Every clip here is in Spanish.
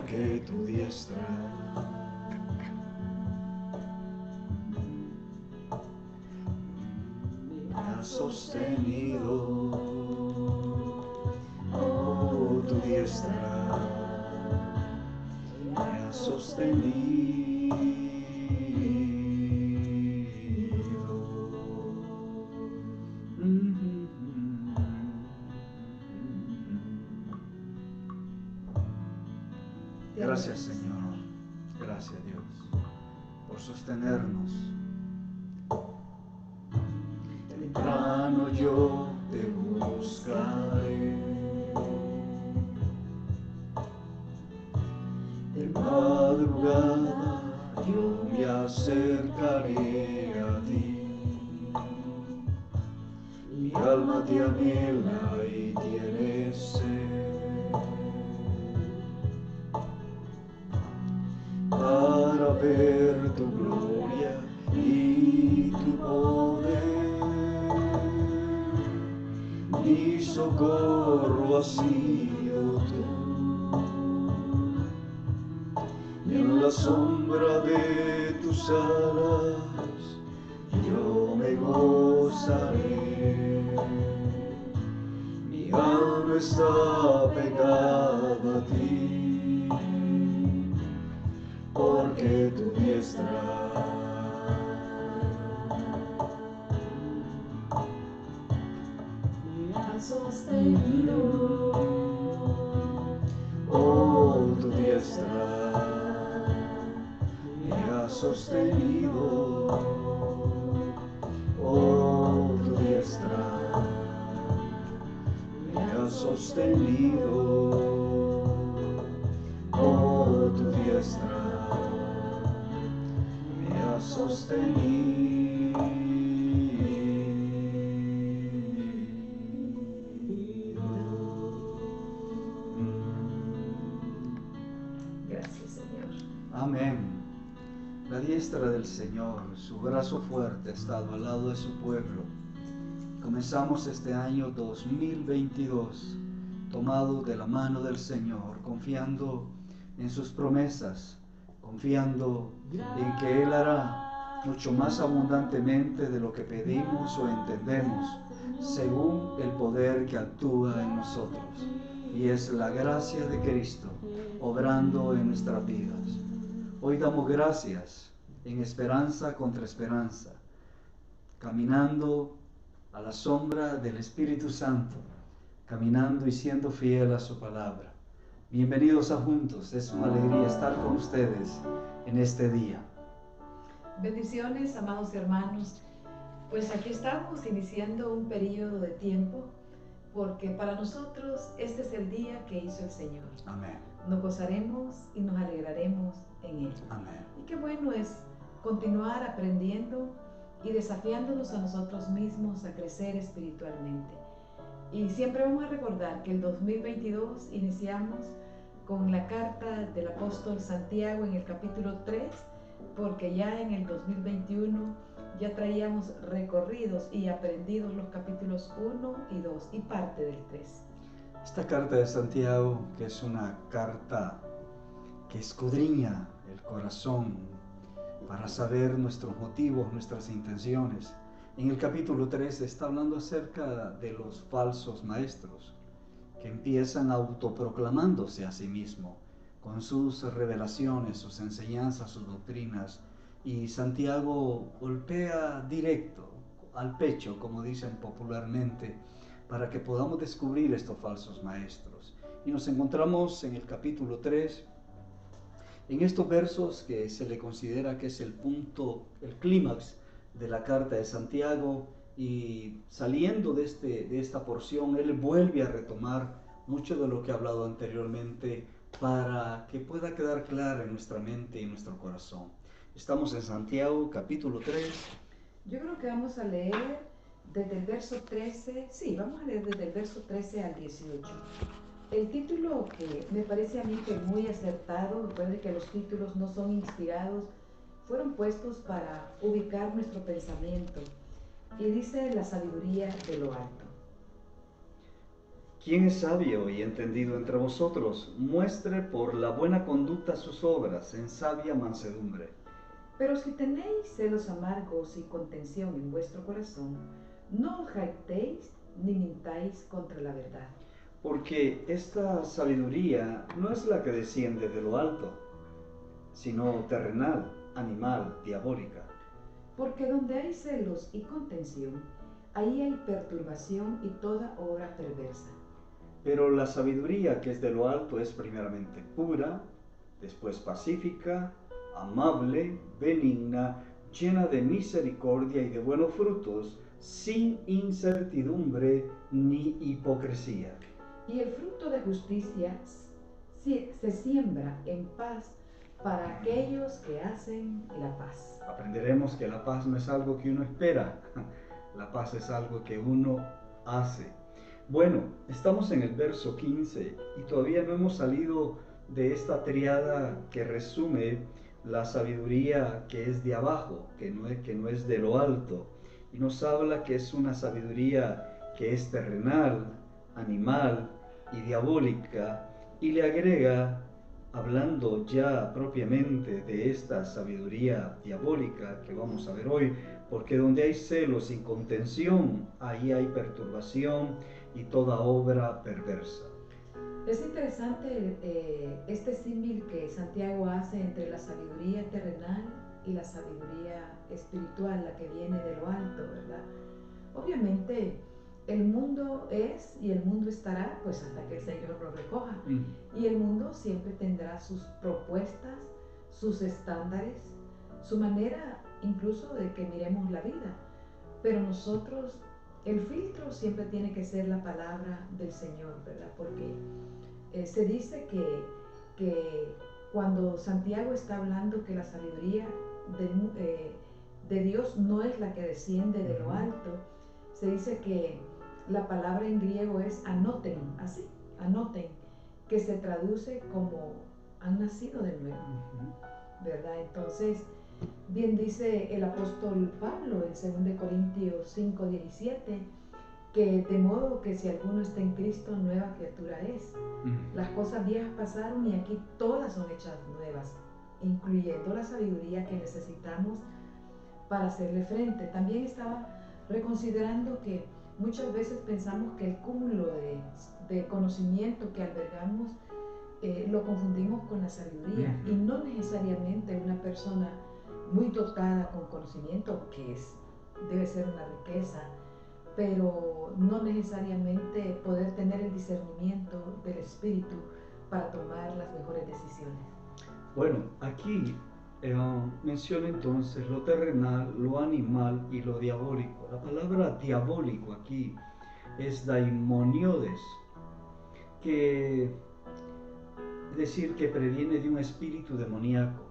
porque tu diestra me ha sostenido. Oh, tu diestra me ha sostenido. Gracias, Señor. Gracias, Dios, por sostenernos. Temprano yo te buscaré, de madrugada yo me acercaré a ti. Mi alma te anhela y tiene sed para ver tu gloria y tu poder. Mi socorro ha sido tú. En la sombra de tus alas yo me gozaré. Mi alma está pegada a ti, porque tu diestra me ha sostenido. Oh, tu diestra me ha sostenido. Oh, tu diestra me ha sostenido. Oh, tu diestra me ha sostenido. Gracias, Señor. Amén. La diestra del Señor, su brazo fuerte ha estado al lado de su pueblo. Comenzamos este año 2022 tomado de la mano del Señor, confiando en sus promesas, confiando en que Él hará mucho más abundantemente de lo que pedimos o entendemos, según el poder que actúa en nosotros. Y es la gracia de Cristo obrando en nuestras vidas. Hoy damos gracias en esperanza contra esperanza, caminando a la sombra del Espíritu Santo, caminando y siendo fiel a su palabra. Bienvenidos a Juntos, es una alegría estar con ustedes en este día. Bendiciones, amados hermanos. Pues aquí estamos iniciando un periodo de tiempo, porque para nosotros este es el día que hizo el Señor. Amén. Nos gozaremos y nos alegraremos en Él. Amén. Y qué bueno es continuar aprendiendo y desafiándonos a nosotros mismos a crecer espiritualmente. Y siempre vamos a recordar que el 2022 iniciamos con la carta del apóstol Santiago en el capítulo 3, porque ya en el 2021 ya traíamos recorridos y aprendidos los capítulos 1 y 2 y parte del 3. Esta carta de Santiago, que es una carta que escudriña el corazón para saber nuestros motivos, nuestras intenciones. En el capítulo 3 está hablando acerca de los falsos maestros que empiezan autoproclamándose a sí mismos con sus revelaciones, sus enseñanzas, sus doctrinas. Y Santiago golpea directo al pecho, como dicen popularmente, para que podamos descubrir estos falsos maestros. Y nos encontramos en el capítulo 3, en estos versos que se le considera que es el punto, el clímax de la carta de Santiago, y saliendo de esta porción, él vuelve a retomar mucho de lo que ha hablado anteriormente para que pueda quedar claro en nuestra mente y en nuestro corazón. Estamos en Santiago, capítulo 3. Yo creo que vamos a leer desde el verso 13, vamos a leer desde el verso 13 al 18. El título que me parece a mí que muy acertado, recuerden que los títulos no son inspirados, fueron puestos para ubicar nuestro pensamiento. Y dice: la sabiduría de lo alto. ¿Quién es sabio y entendido entre vosotros? Muestre por la buena conducta sus obras en sabia mansedumbre. Pero si tenéis celos amargos y contención en vuestro corazón, no os jactéis ni mintáis contra la verdad. Porque esta sabiduría no es la que desciende de lo alto, sino terrenal, animal, diabólica. Porque donde hay celos y contención, ahí hay perturbación y toda obra perversa. Pero la sabiduría que es de lo alto es primeramente pura, después pacífica, amable, benigna, llena de misericordia y de buenos frutos, sin incertidumbre ni hipocresía. Y el fruto de justicia se siembra en paz para aquellos que hacen la paz. Aprenderemos que la paz no es algo que uno espera, la paz es algo que uno hace. Bueno, estamos en el verso 15 y todavía no hemos salido de esta triada que resume la sabiduría que es de abajo, que no es de lo alto. Y nos habla que es una sabiduría que es terrenal, animal y diabólica. Y le agrega, hablando ya propiamente de esta sabiduría diabólica que vamos a ver hoy, porque donde hay celos y contención, ahí hay perturbación y toda obra perversa. Es interesante este símil que Santiago hace entre la sabiduría terrenal y la sabiduría espiritual, la que viene de lo alto, ¿verdad? Obviamente el mundo es y el mundo estará pues hasta que el Señor lo recoja. Y el mundo siempre tendrá sus propuestas, sus estándares, su manera incluso de que miremos la vida. Pero nosotros, el filtro siempre tiene que ser la palabra del Señor, ¿verdad? Porque se dice que cuando Santiago está hablando que la sabiduría de Dios no es la que desciende de lo alto, se dice que la palabra en griego es anoten, así, anoten, que se traduce como han nacido de nuevo, ¿verdad? Entonces, bien dice el apóstol Pablo en 2 Corintios 5:17, que de modo que si alguno está en Cristo, nueva criatura es. Las cosas viejas pasaron y aquí todas son hechas nuevas, incluyendo la sabiduría que necesitamos para hacerle frente. También estaba reconsiderando que muchas veces pensamos que el cúmulo de conocimiento que albergamos lo confundimos con la sabiduría, y no necesariamente una persona muy dotada con conocimiento, que debe ser una riqueza, pero no necesariamente poder tener el discernimiento del espíritu para tomar las mejores decisiones. Bueno, aquí menciona entonces lo terrenal, lo animal y lo diabólico. La palabra diabólico aquí es daimoniodes, que es decir, que previene de un espíritu demoníaco.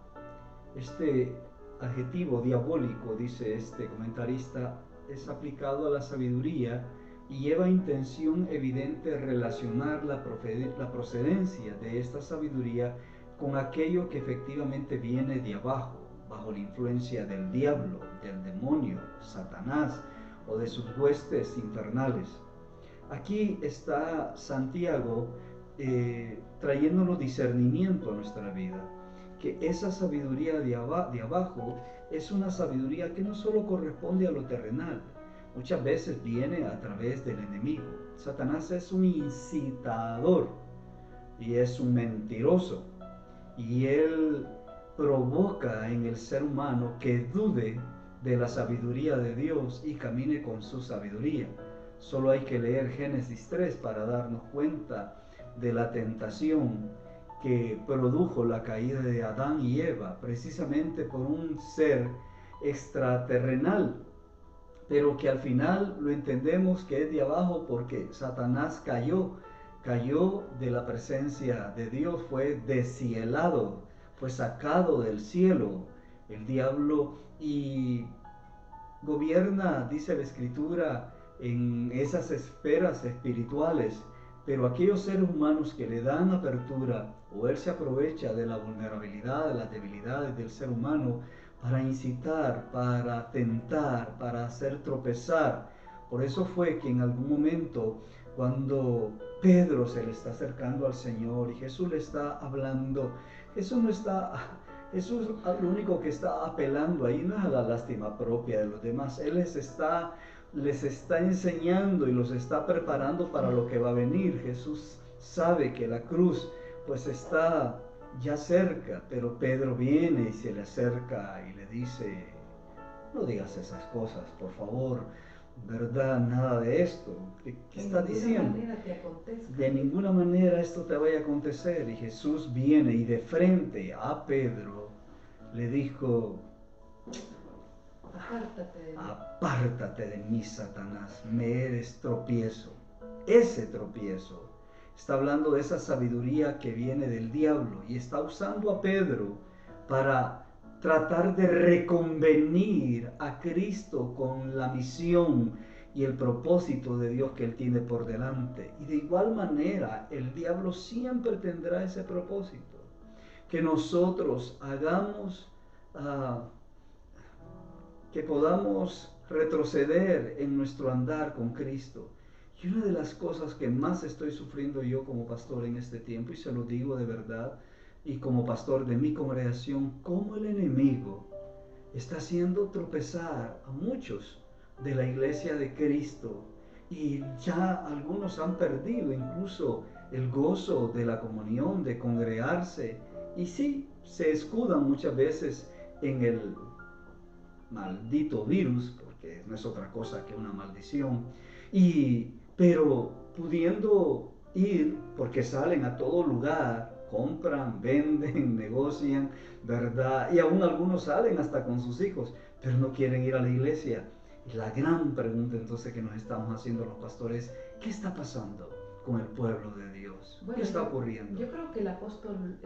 Este adjetivo diabólico, dice este comentarista, es aplicado a la sabiduría y lleva intención evidente relacionar la procedencia de esta sabiduría con aquello que efectivamente viene de abajo, bajo la influencia del diablo, del demonio, Satanás o de sus huestes infernales. Aquí está Santiago trayéndonos discernimiento a nuestra vida, que esa sabiduría de abajo es una sabiduría que no solo corresponde a lo terrenal, muchas veces viene a través del enemigo. Satanás es un incitador y es un mentiroso, y él provoca en el ser humano que dude de la sabiduría de Dios y camine con su sabiduría. Solo hay que leer Génesis 3 para darnos cuenta de la tentación que produjo la caída de Adán y Eva, precisamente por un ser extraterrenal, pero que al final lo entendemos que es de abajo porque Satanás cayó de la presencia de Dios, fue descielado, fue sacado del cielo el diablo y gobierna, dice la Escritura, en esas esferas espirituales. Pero aquellos seres humanos que le dan apertura, o él se aprovecha de la vulnerabilidad, de las debilidades del ser humano para incitar, para tentar, para hacer tropezar. Por eso fue que en algún momento cuando Pedro se le está acercando al Señor y Jesús le está hablando, Jesús lo único que está apelando ahí no es a la lástima propia de los demás, Él les está enseñando y los está preparando para lo que va a venir. Jesús sabe que la cruz pues está ya cerca, pero Pedro viene y se le acerca y le dice: no digas esas cosas, por favor, ¿verdad? Nada de esto. ¿Qué está diciendo? De ninguna manera esto te vaya a acontecer. Y Jesús viene y de frente a Pedro le dijo: apártate de mí, Satanás, me eres tropiezo. Ese tropiezo está hablando de esa sabiduría que viene del diablo y está usando a Pedro para tratar de reconvenir a Cristo con la misión y el propósito de Dios que Él tiene por delante. Y de igual manera, el diablo siempre tendrá ese propósito, que nosotros hagamos, que podamos retroceder en nuestro andar con Cristo. Y una de las cosas que más estoy sufriendo yo como pastor en este tiempo, y se lo digo de verdad, y como pastor de mi congregación, cómo el enemigo está haciendo tropezar a muchos de la iglesia de Cristo, y ya algunos han perdido incluso el gozo de la comunión, de congregarse, y sí, se escudan muchas veces en el maldito virus, porque no es otra cosa que una maldición, pero pudiendo ir, porque salen a todo lugar, compran, venden, negocian, ¿verdad? Y aún algunos salen hasta con sus hijos, pero no quieren ir a la iglesia. Y la gran pregunta entonces que nos estamos haciendo los pastores: ¿qué está pasando con el pueblo de Dios? Bueno, ¿qué está ocurriendo? Yo creo que el apóstol,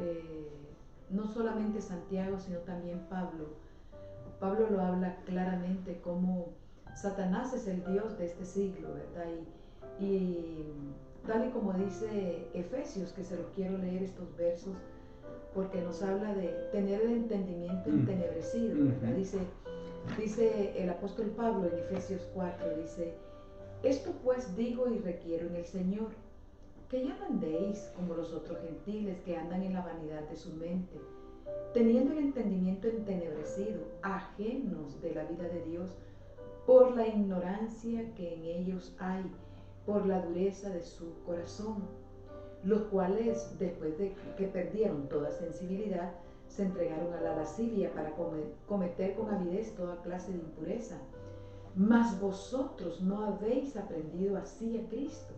no solamente Santiago, sino también Pablo lo habla claramente como Satanás es el Dios de este siglo, ¿verdad? Y tal y como dice Efesios, que se los quiero leer estos versos, porque nos habla de tener el entendimiento entenebrecido, ¿verdad? Dice el apóstol Pablo en Efesios 4, dice: esto pues digo y requiero en el Señor, que ya no andéis como los otros gentiles que andan en la vanidad de su mente, teniendo el entendimiento entenebrecido, ajenos de la vida de Dios, por la ignorancia que en ellos hay, por la dureza de su corazón, los cuales, después de que perdieron toda sensibilidad, se entregaron a la lascivia para cometer con avidez toda clase de impureza. Mas vosotros no habéis aprendido así a Cristo,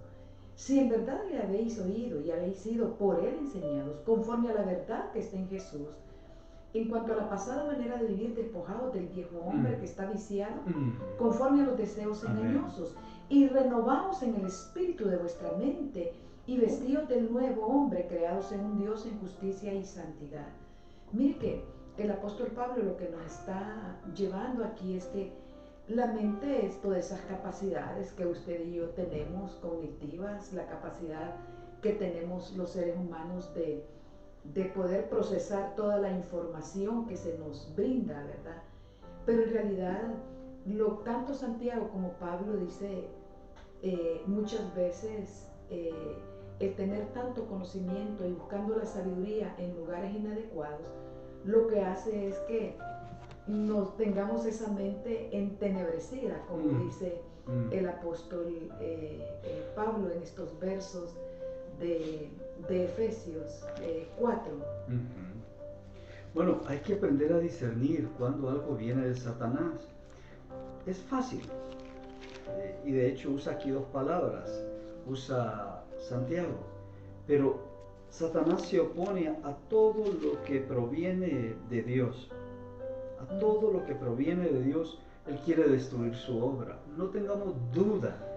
si en verdad le habéis oído y habéis sido por Él enseñados, conforme a la verdad que está en Jesús, en cuanto a la pasada manera de vivir, despojados del viejo hombre que está viciado, conforme a los deseos engañosos, y renovaos en el espíritu de vuestra mente, y vestidos del nuevo hombre, creado según Dios en justicia y santidad. Mire que el apóstol Pablo lo que nos está llevando aquí es que la mente es todas esas capacidades que usted y yo tenemos cognitivas, la capacidad que tenemos los seres humanos de poder procesar toda la información que se nos brinda, ¿verdad? Pero en realidad, tanto Santiago como Pablo dice muchas veces, el tener tanto conocimiento y buscando la sabiduría en lugares inadecuados, lo que hace es que nos tengamos esa mente entenebrecida, como dice el apóstol Pablo en estos versos de Efesios 4. Bueno, hay que aprender a discernir cuando algo viene de Satanás. Es fácil. Y de hecho usa aquí dos palabras. Usa Santiago. Pero Satanás se opone a todo lo que proviene de Dios. A todo lo que proviene de Dios, Él quiere destruir su obra. No tengamos duda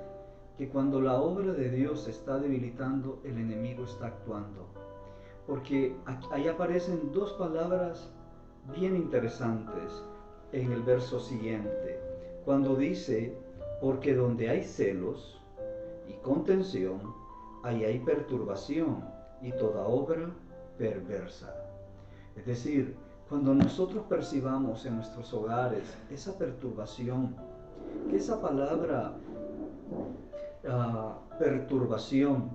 que cuando la obra de Dios se está debilitando, el enemigo está actuando. Porque ahí aparecen dos palabras bien interesantes en el verso siguiente, cuando dice: porque donde hay celos y contención, ahí hay perturbación y toda obra perversa. Es decir, cuando nosotros percibamos en nuestros hogares esa perturbación, que esa palabra perturbación.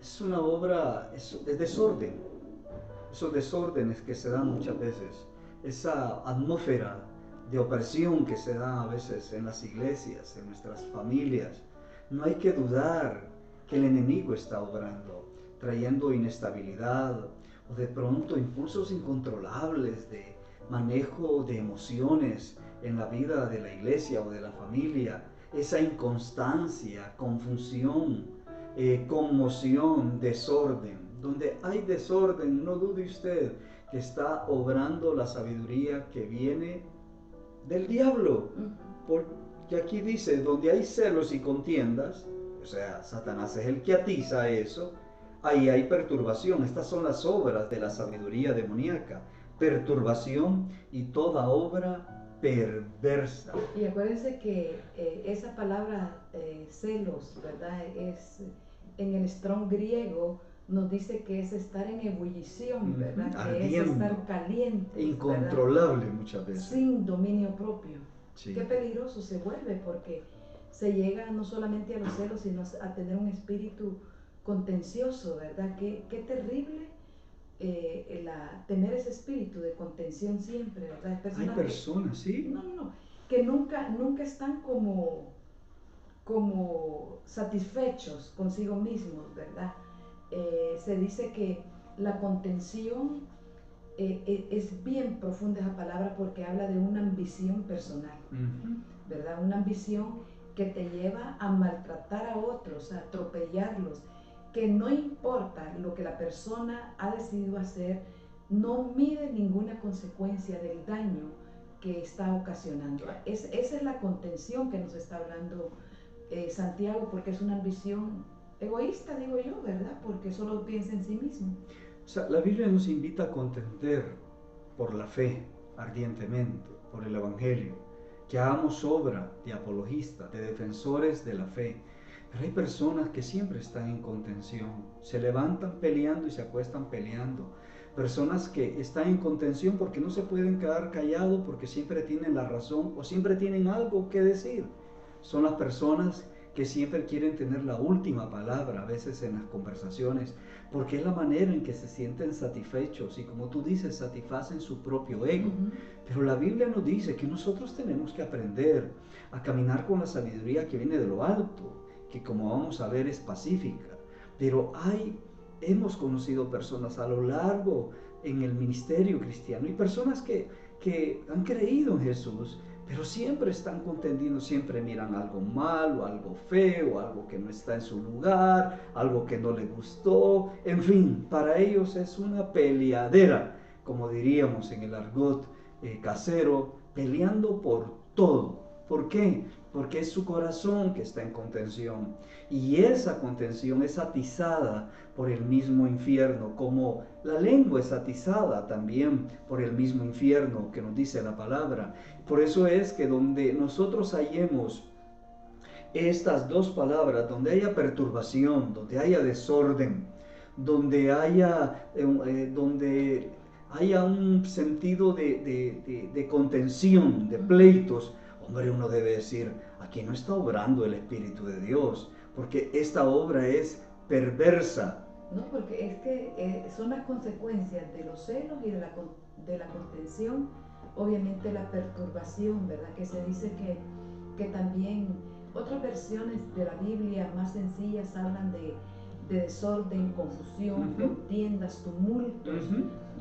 Es una obra, es desorden. Esos desórdenes que se dan muchas veces, esa atmósfera de opresión que se da a veces en las iglesias, en nuestras familias. No hay que dudar que el enemigo está obrando, trayendo inestabilidad o de pronto impulsos incontrolables de manejo de emociones en la vida de la iglesia o de la familia, esa inconstancia, confusión, conmoción, desorden. Donde hay desorden, no dude usted que está obrando la sabiduría que viene del diablo. Porque aquí dice, donde hay celos y contiendas, o sea, Satanás es el que atiza eso, ahí hay perturbación. Estas son las obras de la sabiduría demoníaca. Perturbación y toda obra perversa. Y acuérdense que esa palabra celos, ¿verdad? Es en el Strong griego nos dice que es estar en ebullición, ¿verdad? Ardiendo, que es estar caliente, incontrolable, ¿verdad? Muchas veces. Sin dominio propio. Sí. Qué peligroso se vuelve porque se llega no solamente a los celos, sino a tener un espíritu contencioso, ¿verdad? Qué terrible tener ese espíritu de contención siempre, ¿verdad? Hay personas, sí. No, que nunca están como satisfechos consigo mismos, ¿verdad? Se dice que la contención es bien profunda esa palabra porque habla de una ambición personal, ¿verdad? Una ambición que te lleva a maltratar a otros, a atropellarlos, que no importa lo que la persona ha decidido hacer, no mide ninguna consecuencia del daño que está ocasionando. Esa es la contención que nos está hablando Santiago, porque es una ambición egoísta, digo yo, ¿verdad? Porque solo piensa en sí mismo. O sea, la Biblia nos invita a contender por la fe ardientemente, por el Evangelio, que hagamos obra de apologistas, de defensores de la fe. Pero hay personas que siempre están en contención, se levantan peleando y se acuestan peleando. Personas que están en contención porque no se pueden quedar callados, porque siempre tienen la razón o siempre tienen algo que decir. Son las personas que siempre quieren tener la última palabra a veces en las conversaciones, porque es la manera en que se sienten satisfechos y, como tú dices, satisfacen su propio ego. Pero la Biblia nos dice que nosotros tenemos que aprender a caminar con la sabiduría que viene de lo alto, que, como vamos a ver, es pacífica. Pero hemos conocido personas a lo largo en el ministerio cristiano y personas que han creído en Jesús, pero siempre están contendiendo, siempre miran algo malo, algo feo, algo que no está en su lugar, algo que no le gustó. En fin, para ellos es una peleadera, como diríamos en el argot casero, peleando por todo. ¿Por qué? Porque es su corazón que está en contención. Y esa contención es atizada por el mismo infierno, como la lengua es atizada también por el mismo infierno que nos dice la palabra. Por eso es que donde nosotros hallemos estas dos palabras, donde haya perturbación, donde haya desorden, donde haya un sentido de contención, de pleitos, hombre, uno debe decir, aquí no está obrando el Espíritu de Dios, porque esta obra es perversa. No, porque es que son las consecuencias de los celos y de la contención, obviamente la perturbación, ¿verdad? Que se dice que también otras versiones de la Biblia más sencillas hablan de desorden, confusión, contiendas, tumultos,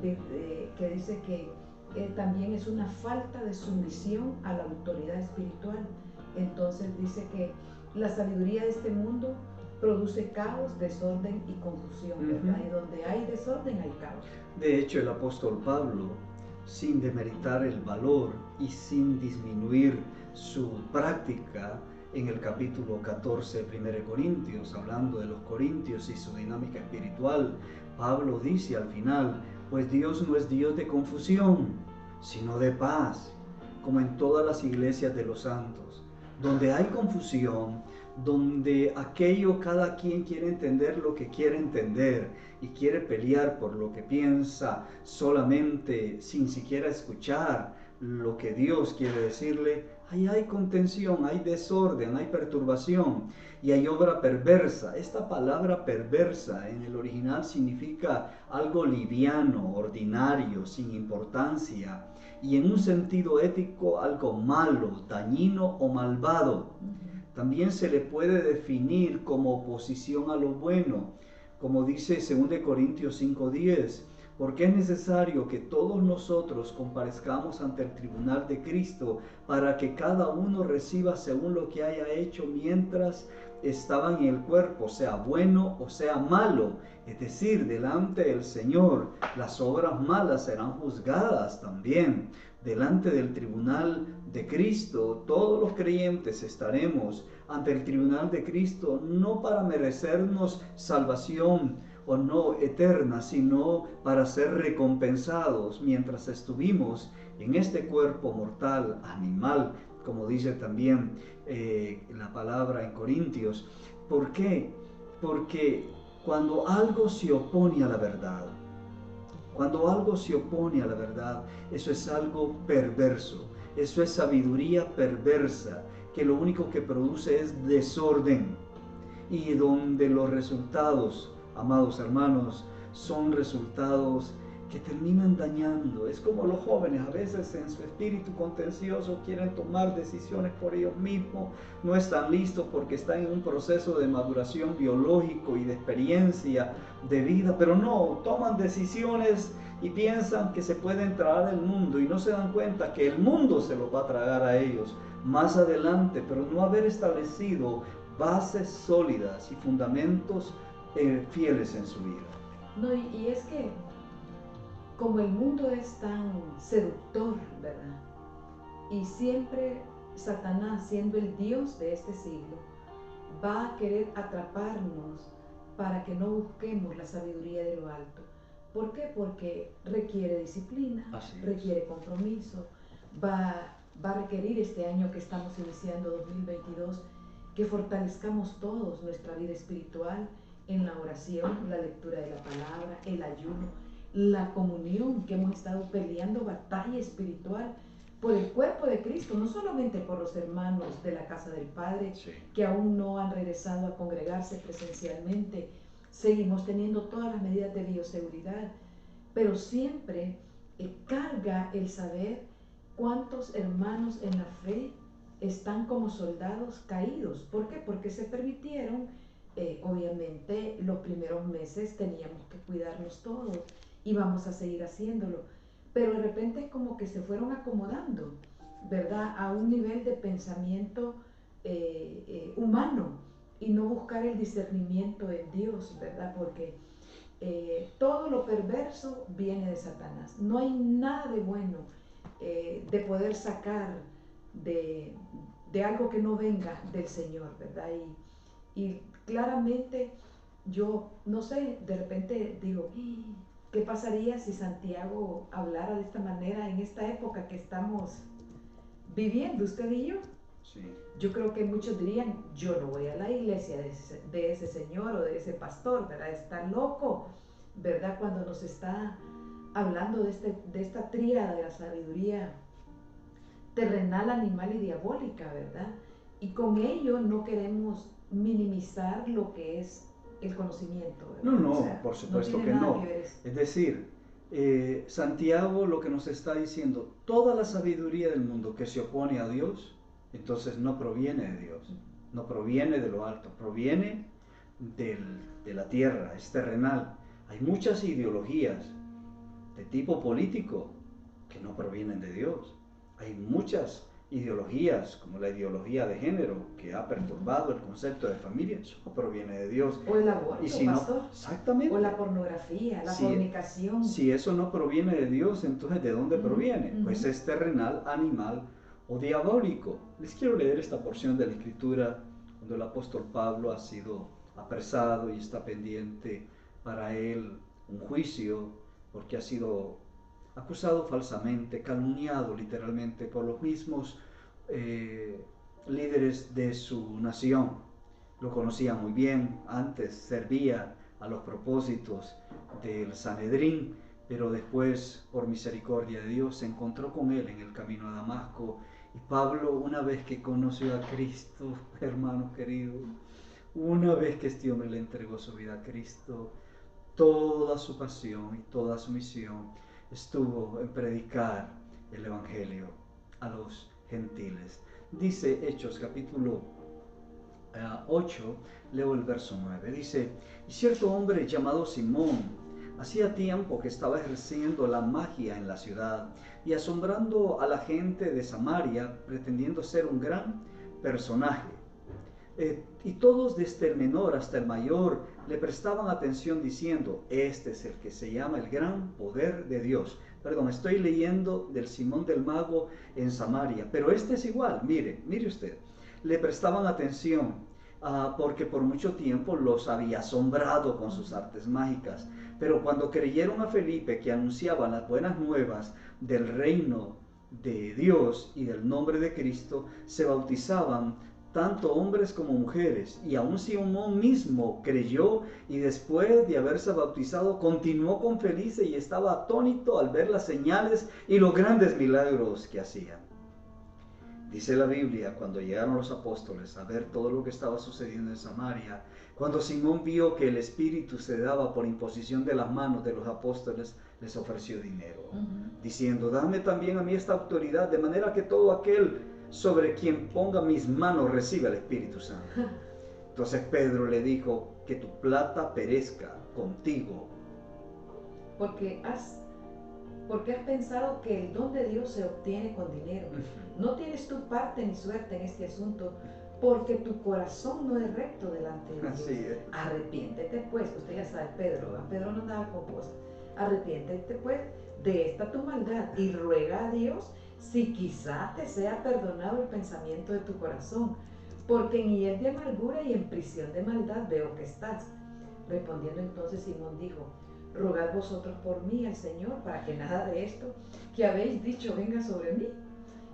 que dice que también es una falta de sumisión a la autoridad espiritual. Entonces dice que la sabiduría de este mundo produce caos, desorden y confusión, ¿verdad? Y donde hay desorden hay caos. De hecho, el apóstol Pablo, sin demeritar el valor y sin disminuir su práctica, en el capítulo 14 de 1 Corintios, hablando de los corintios y su dinámica espiritual, Pablo dice al final, pues Dios no es Dios de confusión, sino de paz, como en todas las iglesias de los santos. Donde hay confusión, donde cada quien quiere entender lo que quiere entender y quiere pelear por lo que piensa solamente sin siquiera escuchar lo que Dios quiere decirle, ahí hay contención, hay desorden, hay perturbación y hay obra perversa. Esta palabra perversa en el original significa algo liviano, ordinario, sin importancia, y en un sentido ético algo malo, dañino o malvado. También se le puede definir como oposición a lo bueno, como dice 2 Corintios 5:10, porque es necesario que todos nosotros comparezcamos ante el tribunal de Cristo para que cada uno reciba según lo que haya hecho mientras estaba en el cuerpo, sea bueno o sea malo. Es decir, delante del Señor las obras malas serán juzgadas también. Delante del tribunal de Cristo, todos los creyentes estaremos ante el tribunal de Cristo, no para merecernos salvación o no eterna, sino para ser recompensados mientras estuvimos en este cuerpo mortal, animal, como dice también la palabra en Corintios. ¿Por qué? Porque cuando algo se opone a la verdad, cuando algo se opone a la verdad, eso es algo perverso, eso es sabiduría perversa, que lo único que produce es desorden, y donde los resultados, amados hermanos, son resultados que terminan dañando. Es como los jóvenes, a veces en su espíritu contencioso quieren tomar decisiones por ellos mismos, no están listos porque están en un proceso de maduración biológico y de experiencia de vida, pero no, toman decisiones y piensan que se pueden tragar el mundo y no se dan cuenta que el mundo se los va a tragar a ellos más adelante, pero no haber establecido bases sólidas y fundamentos fieles en su vida. No, y es que como el mundo es tan seductor, ¿verdad? Y siempre Satanás, siendo el Dios de este siglo, va a querer atraparnos para que no busquemos la sabiduría de lo alto. ¿Por qué? Porque requiere disciplina, requiere compromiso, va a requerir este año que estamos iniciando, 2022, que fortalezcamos todos nuestra vida espiritual en la oración, la lectura de la palabra, el ayuno, la comunión, que hemos estado peleando batalla espiritual por el cuerpo de Cristo, no solamente por los hermanos de la casa del Padre, que aún no han regresado a congregarse presencialmente. Seguimos teniendo todas las medidas de bioseguridad, pero siempre carga el saber cuántos hermanos en la fe están como soldados caídos. ¿Por qué? Porque se permitieron, obviamente los primeros meses teníamos que cuidarnos todos y vamos a seguir haciéndolo, pero de repente es como que se fueron acomodando, ¿verdad?, a un nivel de pensamiento humano y no buscar el discernimiento en Dios, ¿verdad? Porque todo lo perverso viene de Satanás. No hay nada de bueno de poder sacar de algo que no venga del Señor, ¿verdad? Y claramente yo, no sé, de repente digo, ¿qué pasaría si Santiago hablara de esta manera en esta época que estamos viviendo, usted y yo? Sí. Yo creo que muchos dirían, yo no voy a la iglesia de ese señor o de ese pastor, ¿verdad? Está loco, ¿verdad? Cuando nos está hablando de esta tríada de la sabiduría terrenal, animal y diabólica, ¿verdad? Y con ello no queremos minimizar lo que es el conocimiento, ¿verdad? No, o sea, por supuesto que no. Es decir, Santiago lo que nos está diciendo, toda la sabiduría del mundo que se opone a Dios, entonces no proviene de Dios, no proviene de lo alto, proviene de la tierra, es terrenal. Hay muchas ideologías de tipo político que no provienen de Dios. Hay muchas ideologías, como la ideología de género, que ha perturbado el concepto de familia, eso no proviene de Dios. O el aborto, y si pastor. No, exactamente. O la pornografía, la fornicación. Si eso no proviene de Dios, entonces ¿de dónde proviene? Pues es terrenal, animal o diabólico. Les quiero leer esta porción de la Escritura cuando el apóstol Pablo ha sido apresado y está pendiente para él un juicio porque ha sido acusado falsamente, calumniado literalmente por los mismos líderes de su nación. Lo conocía muy bien, antes servía a los propósitos del Sanedrín, pero después, por misericordia de Dios, se encontró con él en el camino a Damasco Y Pablo, una vez que conoció a Cristo, hermanos queridos, una vez que este hombre le entregó su vida a Cristo, toda su pasión y toda su misión estuvo en predicar el Evangelio a los gentiles. Dice Hechos capítulo 8, leo el verso 9, dice: y cierto hombre llamado Simón, hacía tiempo que estaba ejerciendo la magia en la ciudad y asombrando a la gente de Samaria, pretendiendo ser un gran personaje. Y todos, desde el menor hasta el mayor, le prestaban atención diciendo: este es el que se llama el gran poder de Dios. Perdón, estoy leyendo del Simón del Mago en Samaria, pero este es igual, mire usted. Le prestaban atención porque por mucho tiempo los había asombrado con sus artes mágicas. Pero cuando creyeron a Felipe, que anunciaba las buenas nuevas del reino de Dios y del nombre de Cristo, se bautizaban tanto hombres como mujeres, y aun Simón mismo creyó, y después de haberse bautizado continuó con Felipe y estaba atónito al ver las señales y los grandes milagros que hacían. Dice la Biblia, cuando llegaron los apóstoles a ver todo lo que estaba sucediendo en Samaria, cuando Simón vio que el Espíritu se daba por imposición de las manos de los apóstoles, les ofreció dinero, diciendo: dame también a mí esta autoridad, de manera que todo aquel sobre quien ponga mis manos reciba el Espíritu Santo. Entonces Pedro le dijo: que tu plata perezca contigo. Porque has pensado que el don de Dios se obtiene con dinero. No tienes tu parte ni suerte en este asunto, porque tu corazón no es recto delante de Dios. Así es. Arrepiéntete pues, usted ya sabe, Pedro no andaba con cosas. Arrepiéntete pues de esta tu maldad y ruega a Dios si quizá te sea perdonado el pensamiento de tu corazón, porque en hiel de amargura y en prisión de maldad veo que estás. Respondiendo entonces Simón dijo: rogad vosotros por mí al Señor, para que nada de esto que habéis dicho venga sobre mí.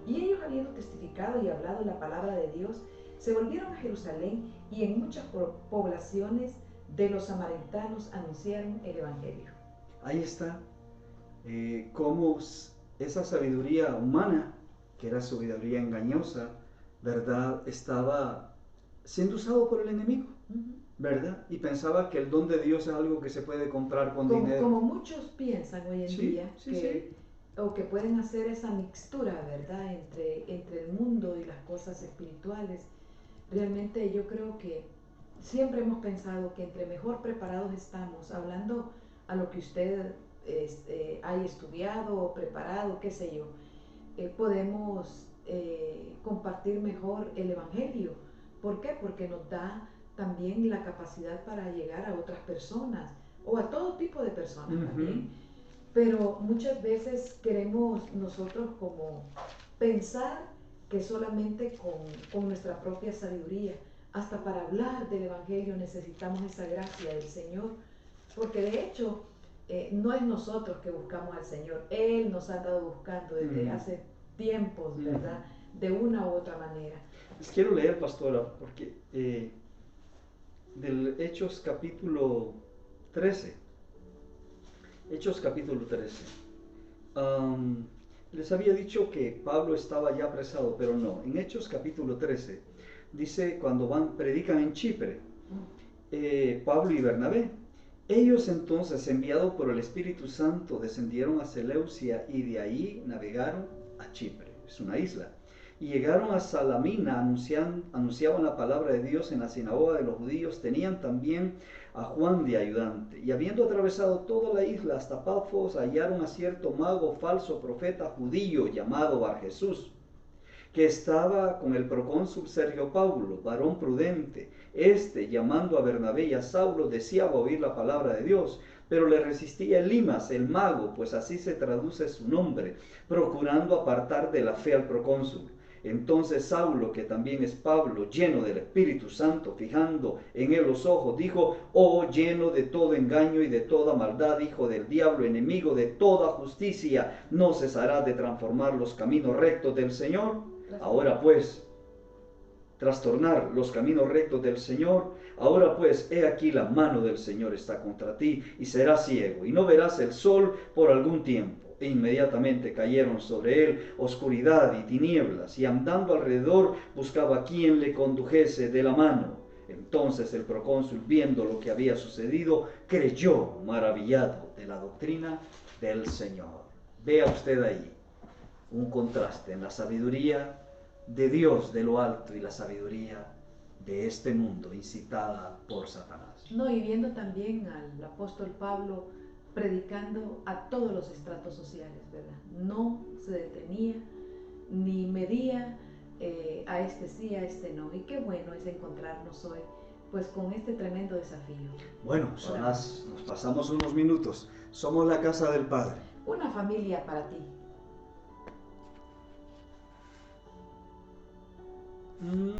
Y ellos, habiendo testificado y hablado la palabra de Dios, se volvieron a Jerusalén, y en muchas poblaciones de los samaritanos anunciaron el Evangelio. Ahí está cómo esa sabiduría humana, que era sabiduría engañosa, ¿verdad?, estaba siendo usado por el enemigo, ¿verdad? Y pensaba que el don de Dios es algo que se puede comprar con dinero. Como muchos piensan hoy en día, o que pueden hacer esa mixtura, ¿verdad?, entre el mundo y las cosas espirituales. Realmente yo creo que siempre hemos pensado que entre mejor preparados estamos, hablando a lo que usted haya estudiado o preparado, qué sé yo, podemos compartir mejor el Evangelio. ¿Por qué? Porque nos da también la capacidad para llegar a otras personas, o a todo tipo de personas también. Pero muchas veces queremos nosotros como pensar que solamente con nuestra propia sabiduría, hasta para hablar del Evangelio necesitamos esa gracia del Señor, porque de hecho no es nosotros que buscamos al Señor, Él nos ha estado buscando desde hace tiempos, ¿verdad?, de una u otra manera. Les quiero leer, pastora, porque del Hechos capítulo 13, les había dicho que Pablo estaba ya apresado, pero no. En Hechos capítulo 13 dice, cuando predican en Chipre, Pablo y Bernabé, ellos entonces, enviados por el Espíritu Santo, descendieron a Seleucia y de ahí navegaron a Chipre, es una isla, y llegaron a Salamina, anunciaban la palabra de Dios en la sinagoga de los judíos, tenían también a Juan de ayudante, y habiendo atravesado toda la isla hasta Pafos, hallaron a cierto mago, falso profeta judío, llamado Barjesús, que estaba con el procónsul Sergio Paulo, varón prudente. Este, llamando a Bernabé y a Saulo, deseaba oír la palabra de Dios, pero le resistía Elimas, el mago, pues así se traduce su nombre, procurando apartar de la fe al procónsul. Entonces Saulo, que también es Pablo, lleno del Espíritu Santo, fijando en él los ojos, dijo: oh, lleno de todo engaño y de toda maldad, hijo del diablo, enemigo de toda justicia, ¿no cesarás de transformar los caminos rectos del Señor? Ahora pues, trastornar los caminos rectos del Señor, ahora pues, he aquí la mano del Señor está contra ti, y serás ciego, y no verás el sol por algún tiempo. e inmediatamente cayeron sobre él oscuridad y tinieblas, y andando alrededor buscaba a quien le condujese de la mano. Entonces el procónsul, viendo lo que había sucedido, creyó maravillado de la doctrina del Señor. Vea usted ahí un contraste en la sabiduría de Dios de lo alto y la sabiduría de este mundo incitada por Satanás. No, y viendo también al apóstol Pablo predicando a todos los estratos sociales, ¿verdad? No se detenía ni medía a este sí, a este no. Y qué bueno es encontrarnos hoy pues con este tremendo desafío. Bueno, nos pasamos unos minutos. Somos la casa del Padre. Una familia para ti.